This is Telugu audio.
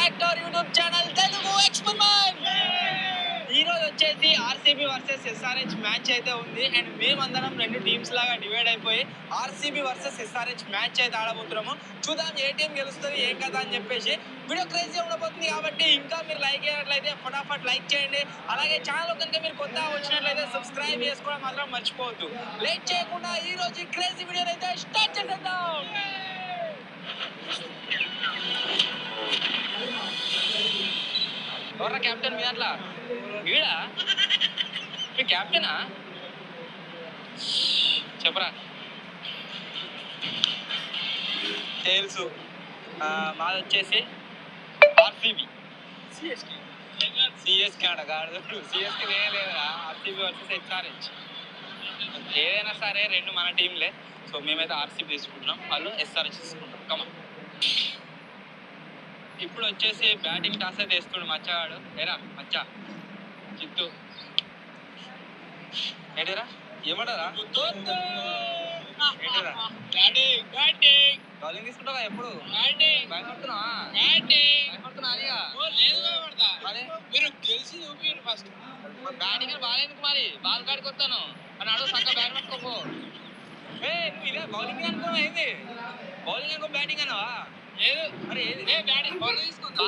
back to our YouTube channel Telugu Experiment. ఈ రోజు వచ్చేసి ఆర్సీబీ వర్సెస్ ఎస్ఆర్హెచ్ మ్యాచ్ అయితే ఉంది అండ్ మేమందరం రెండు టీమ్స్ లాగా డివైడ్ అయిపోయి ఆర్సీబీ వర్సెస్ ఎస్ఆర్హెచ్ మ్యాచ్ అయితే ఆడబోతున్నాము. చూద్దాం ఏ టీం గెలుస్తుంది ఏం కదా అని చెప్పేసి. వీడియో క్రేజీ ఉండబోతుంది కాబట్టి ఇంకా మీరు లైక్ చేయనట్లయితే ఫటాఫట్ లైక్ చేయండి. అలాగే ఛానల్ కనుక మీరు కొత్తగా వచ్చినట్లయితే సబ్స్క్రైబ్ చేసుకోవడం మాత్రం మర్చిపోవద్దు. లేట్ చేయకుండా ఈ రోజు క్రేజీ వీడియో అయితే స్టార్ట్ చేద్దాం. ఎవరా కెప్టెన్ మీ దాంట్లో? వీడా మీ కెప్టెనా? చెప్పరా. తెలుసు. మాది వచ్చేసి ఆర్సీబీ. సిఎస్కే అడగాడు. సిఎస్కే లేదా ఆర్సీబీ వర్సెస్ ఎస్ఆర్హెచ్. ఏదైనా సరే రెండు మన టీంలే. సో మేమైతే ఆర్సీబీ తీసుకుంటున్నాం, వాళ్ళు ఎస్ఆర్హెచ్ తీసుకుంటాం. కమా. ఇప్పుడు వచ్చేసి బ్యాటింగ్ టాస్ అయితే వేస్తుండు మచ్చగాడు. ఏరా మచ్చా చిత్తు ఏంటిరా ఏమంటారా? ఏంటిరా బౌలింగ్ తీసుకుంటావా? ఎప్పుడు భయపడుతున్నావా? మీరు గెలిచి చూపించండి ఫస్ట్. బ్యాటింగ్ బాగాలేందుకు మరి? బాల్ కాడికి వస్తాను అని అడుగు సక్క బ్యాట్ పట్టుకోపో. నువ్వు ఇదే బౌలింగ్ అనుకున్నావా? ఏంది బౌలింగ్ అనుకో బ్యాటింగ్ అన్నావా? లేదు మరి ఏది బ్యాటింగ్ బౌలింగ్ తీసుకుంటా.